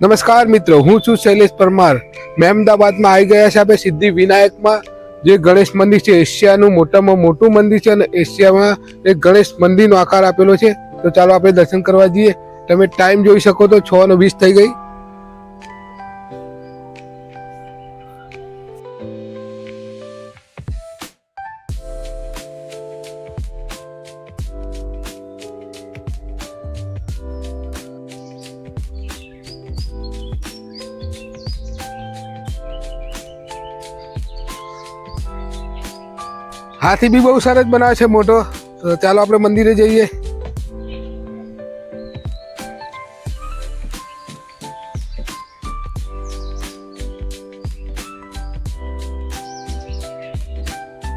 નમસ્કાર મિત્રો, હું છું શૈલેષ પરમાર. મહેમદાબાદમાં આવી ગયા છે આપણે સિદ્ધિ વિનાયકમાં, જે ગણેશ મંદિર છે. એશિયાનું મોટામાં મોટું મંદિર છે અને એશિયામાં એક ગણેશ મંદિરનો આકાર આપેલો છે. તો ચાલો આપણે દર્શન કરવા જઈએ. તમે ટાઈમ જોઈ શકો તો 6:20 થઈ ગઈ. હાથી બી બહુ સરસ બનાવે છે મોટો. તો ચાલો આપણે મંદિરે જઈએ.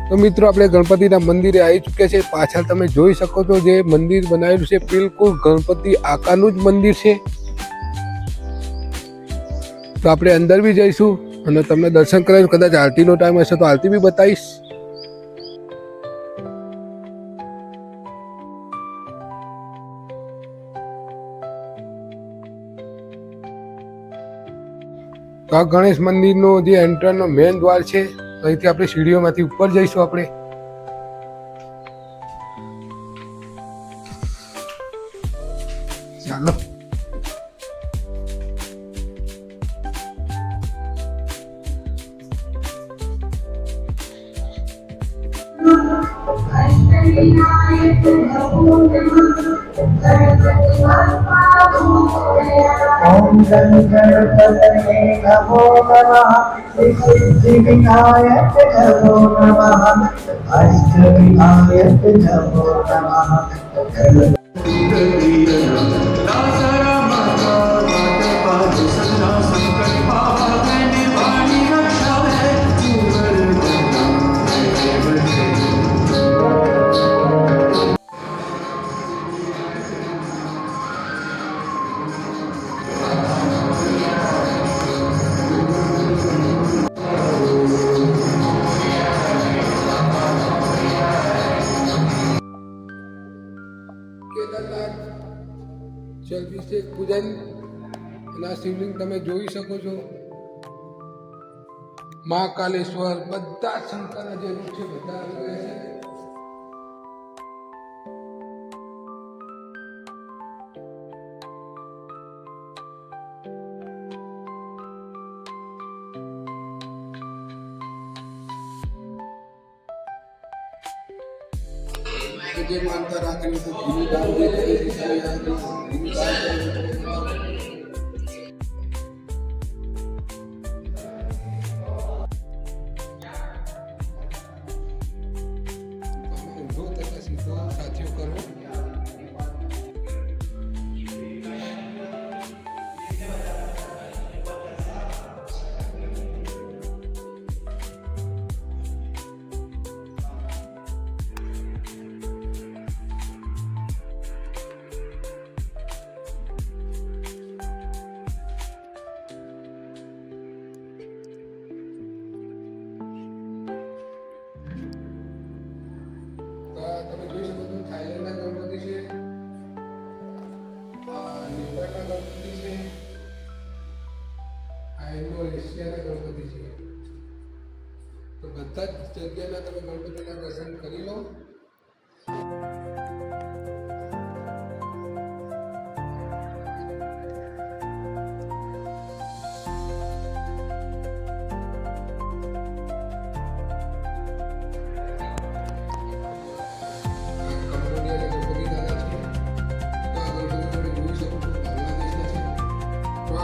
તો મિત્રો આપણે ગણપતિના મંદિરે આવી ચૂક્યા છે. પાછળ તમે જોઈ શકો છો જે મંદિર બનાવેલું છે બિલકુલ ગણપતિ આકારનું જ મંદિર છે. તો આપણે અંદર બી જઈશું અને તમને દર્શન કરાવીશું. કદાચ આરતીનો ટાઈમ હશે તો આરતી બી બતાવીશ. તો આ ગણેશ મંદિરનો જે એન્ટ્રન્સનો મેઇન દ્વાર છે. અહીંથી આપણે સીડીઓમાંથી ઉપર જઈશું. આપણે ચાલો. ओम गणपतये नमो नमः सिद्धिविनायक नमो नमः अष्टविनायक नमो नमः જલાભિષેક પૂજન અને આ શિવલિંગ તમે જોઈ શકો છો. મહાકાલેશ્વર બધા શંકરના જે રૂપ છે બધા આવી ગયા છે. જે માનતા રાખેલી તો ઘીનું દાન જે કરે છે સાથીઓ કરો. તમે જોઈ શકો છો થાઈલેન્ડના ગણપતિ છે, નેપાળના ગણપતિ છે, આ ઇન્ડોનેશિયાના ગણપતિ છે. તો બધા જ જગ્યાના તમે ગણપતિના દર્શન કરી લો.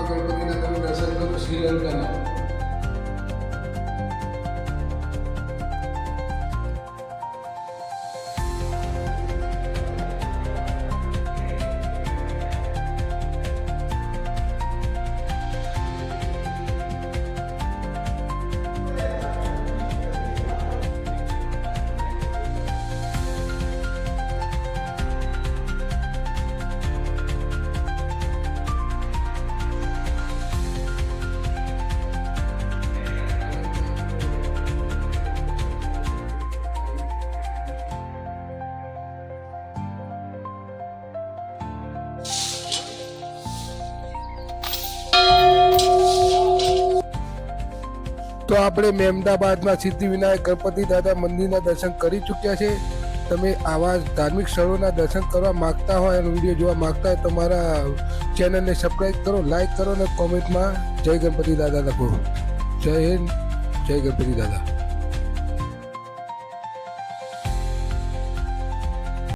ગણપતિના તમે દર્શન કરો શ્રીલંકાના. તો આપણે મહેમદાબાદમાં સિદ્ધિ વિનાયક ગણપતિ દાદા મંદિરના દર્શન કરી ચૂક્યા છે. તમે આવા ધાર્મિક સ્થળોના દર્શન કરવા માગતા હોય અને વિડીયો જોવા માગતા હોય તો મારા ચેનલને સબસ્ક્રાઈબ કરો, લાઈક કરો અને કોમેન્ટમાં જય ગણપતિ દાદા લખો. જય હિન્દ, જય ગણપતિ દાદા.